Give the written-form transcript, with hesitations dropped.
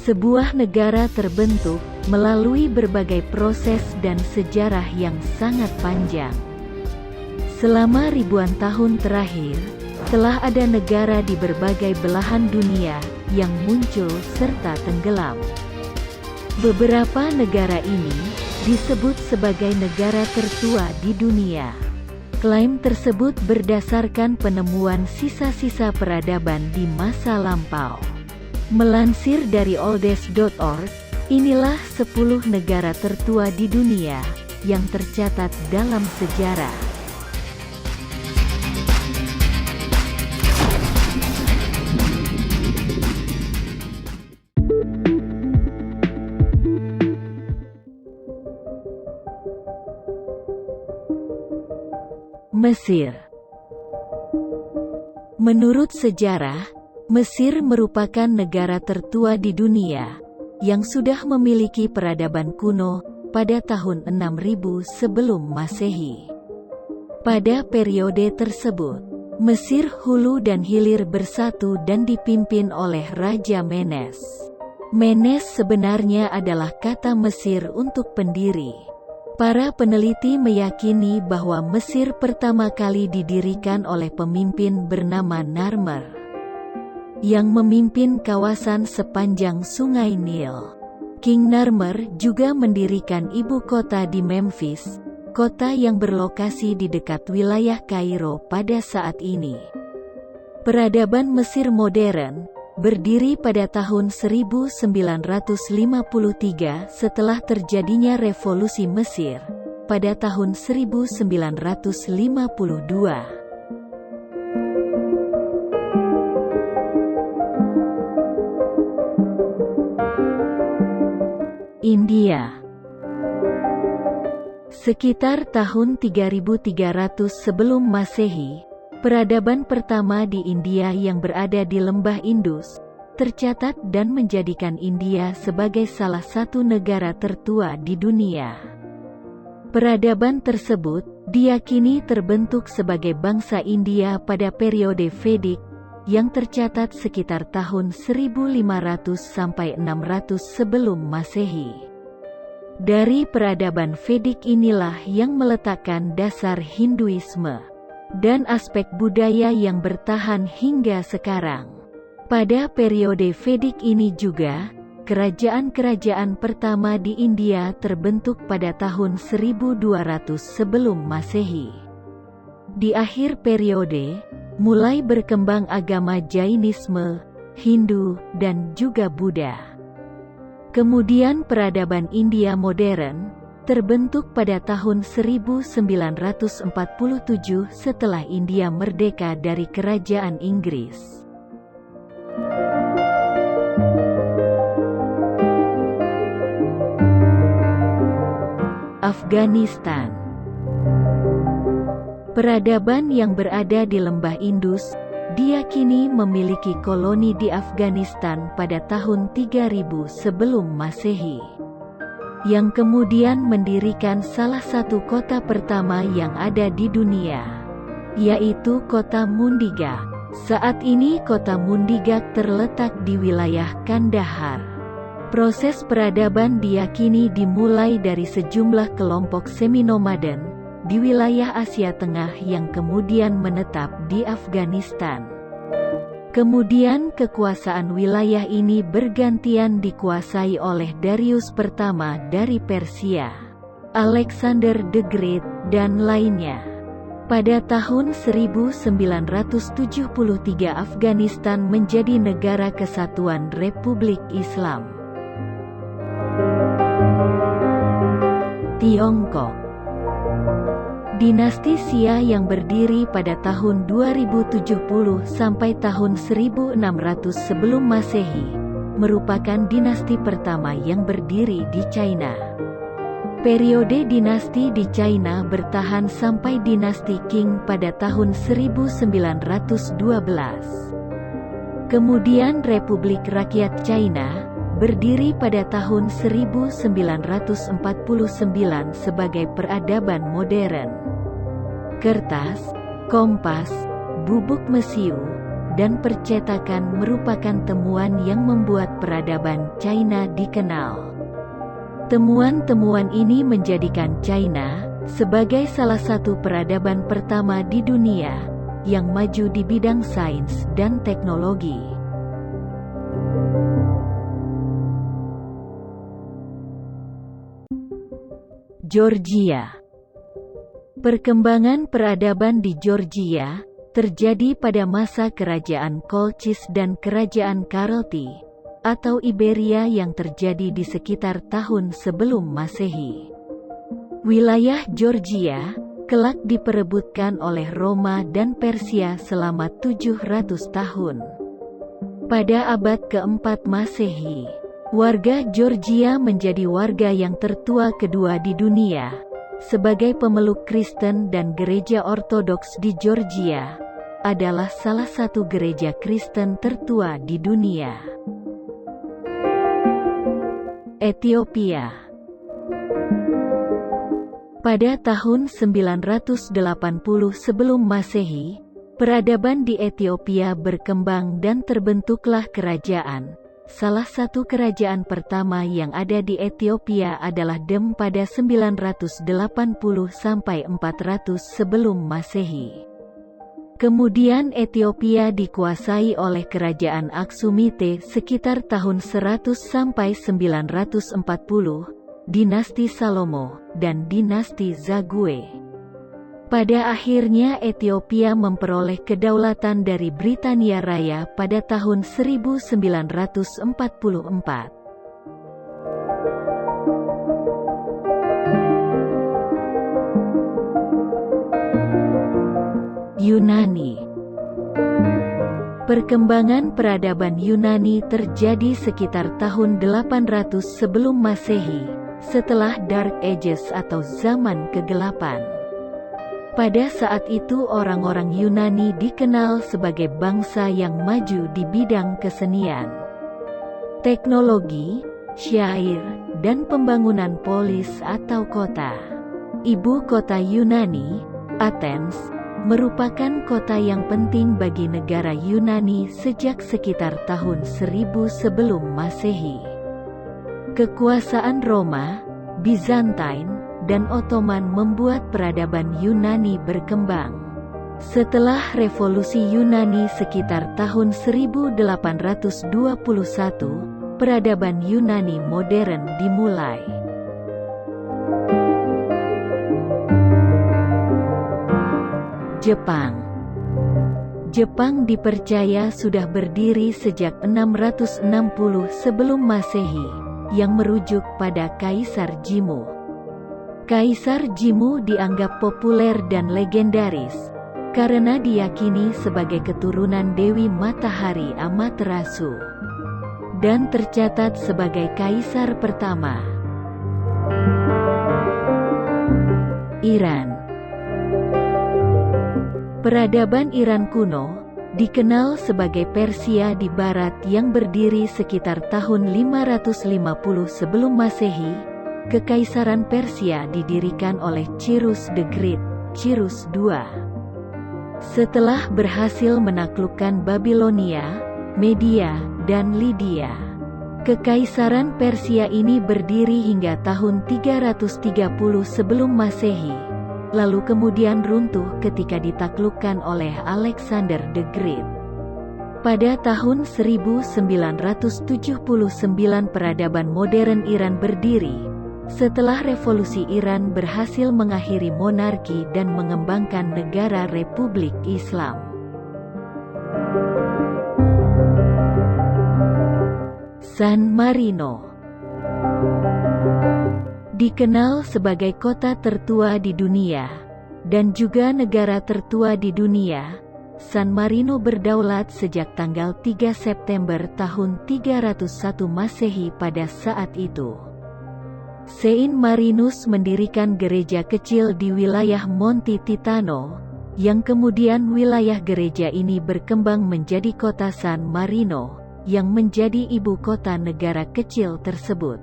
Sebuah negara terbentuk melalui berbagai proses dan sejarah yang sangat panjang. Selama ribuan tahun terakhir, telah ada negara di berbagai belahan dunia yang muncul serta tenggelam. Beberapa negara ini disebut sebagai negara tertua di dunia. Klaim tersebut berdasarkan penemuan sisa-sisa peradaban di masa lampau. Melansir dari oldest.org, inilah 10 negara tertua di dunia yang tercatat dalam sejarah. Mesir. Menurut sejarah, Mesir merupakan negara tertua di dunia, yang sudah memiliki peradaban kuno pada tahun 6000 sebelum Masehi. Pada periode tersebut, Mesir hulu dan hilir bersatu dan dipimpin oleh Raja Menes. Menes sebenarnya adalah kata Mesir untuk pendiri. Para peneliti meyakini bahwa Mesir pertama kali didirikan oleh pemimpin bernama Narmer, yang memimpin kawasan sepanjang Sungai Nil. King Narmer juga mendirikan ibu kota di Memphis, kota yang berlokasi di dekat wilayah Kairo pada saat ini. Peradaban Mesir modern berdiri pada tahun 1953 setelah terjadinya Revolusi Mesir pada tahun 1952. India. Sekitar tahun 3300 sebelum Masehi, peradaban pertama di India yang berada di lembah Indus tercatat dan menjadikan India sebagai salah satu negara tertua di dunia. Peradaban tersebut diyakini terbentuk sebagai bangsa India pada periode Vedic yang tercatat sekitar tahun 1500 sampai 600 sebelum Masehi. Dari peradaban Vedic inilah yang meletakkan dasar Hinduisme dan aspek budaya yang bertahan hingga sekarang. Pada periode Vedic ini juga, kerajaan-kerajaan pertama di India terbentuk pada tahun 1200 sebelum Masehi. Di akhir periode, mulai berkembang agama Jainisme, Hindu, dan juga Buddha. Kemudian peradaban India modern terbentuk pada tahun 1947 setelah India merdeka dari Kerajaan Inggris. Afghanistan. Peradaban yang berada di lembah Indus diyakini memiliki koloni di Afghanistan pada tahun 3000 sebelum Masehi, yang kemudian mendirikan salah satu kota pertama yang ada di dunia, yaitu kota Mundigak. Saat ini kota Mundigak terletak di wilayah Kandahar. Proses peradaban diyakini dimulai dari sejumlah kelompok semi-nomaden di wilayah Asia Tengah yang kemudian menetap di Afghanistan. Kemudian kekuasaan wilayah ini bergantian dikuasai oleh Darius pertama dari Persia, Alexander the Great, dan lainnya. Pada tahun 1973 Afghanistan menjadi negara kesatuan Republik Islam. Tiongkok. Dinasti Xia yang berdiri pada tahun 2070 sampai tahun 1600 sebelum Masehi, merupakan dinasti pertama yang berdiri di China. Periode dinasti di China bertahan sampai dinasti Qing pada tahun 1912. Kemudian Republik Rakyat China berdiri pada tahun 1949 sebagai peradaban modern. Kertas, kompas, bubuk mesiu, dan percetakan merupakan temuan yang membuat peradaban China dikenal. Temuan-temuan ini menjadikan China sebagai salah satu peradaban pertama di dunia yang maju di bidang sains dan teknologi. Georgia. Perkembangan peradaban di Georgia terjadi pada masa kerajaan Colchis dan kerajaan Karelti atau Iberia yang terjadi di sekitar tahun sebelum Masehi. Wilayah Georgia kelak diperebutkan oleh Roma dan Persia selama 700 tahun. Pada abad keempat Masehi, warga Georgia menjadi warga yang tertua kedua di dunia, sebagai pemeluk Kristen, dan gereja Ortodoks di Georgia adalah salah satu gereja Kristen tertua di dunia. Ethiopia. Pada tahun 980 sebelum Masehi, peradaban di Ethiopia berkembang dan terbentuklah kerajaan. Salah satu kerajaan pertama yang ada di Ethiopia adalah Dem pada 980 sampai 400 sebelum Masehi. Kemudian Ethiopia dikuasai oleh kerajaan Aksumite sekitar tahun 100 sampai 940, dinasti Salomo, dan dinasti Zagwe. Pada akhirnya Ethiopia memperoleh kedaulatan dari Britania Raya pada tahun 1944. Yunani. Perkembangan peradaban Yunani terjadi sekitar tahun 800 sebelum Masehi, setelah Dark Ages atau zaman kegelapan. Pada saat itu orang-orang Yunani dikenal sebagai bangsa yang maju di bidang kesenian, teknologi, syair, dan pembangunan polis atau kota. Ibu kota Yunani, Athens, merupakan kota yang penting bagi negara Yunani sejak sekitar tahun 1000 sebelum Masehi. Kekuasaan Roma, Byzantine, dan Ottoman membuat peradaban Yunani berkembang. Setelah revolusi Yunani sekitar tahun 1821, peradaban Yunani modern dimulai. Jepang. Jepang dipercaya sudah berdiri sejak 660 sebelum Masehi, yang merujuk pada Kaisar Jimmu. Kaisar Jimmu dianggap populer dan legendaris, karena diyakini sebagai keturunan Dewi Matahari Amaterasu, dan tercatat sebagai kaisar pertama. Iran. Peradaban Iran kuno dikenal sebagai Persia di barat yang berdiri sekitar tahun 550 sebelum Masehi. Kekaisaran Persia didirikan oleh Cyrus the Great, Cyrus II. Setelah berhasil menaklukkan Babilonia, Media, dan Lydia, Kekaisaran Persia ini berdiri hingga tahun 330 sebelum Masehi, lalu kemudian runtuh ketika ditaklukkan oleh Alexander the Great. Pada tahun 1979 peradaban modern Iran berdiri, setelah revolusi Iran berhasil mengakhiri monarki dan mengembangkan negara Republik Islam. San Marino dikenal sebagai kota tertua di dunia, dan juga negara tertua di dunia. San Marino berdaulat sejak tanggal 3 September tahun 301 Masehi. Pada saat itu, Saint Marinus mendirikan gereja kecil di wilayah Monte Titano, yang kemudian wilayah gereja ini berkembang menjadi kota San Marino, yang menjadi ibu kota negara kecil tersebut.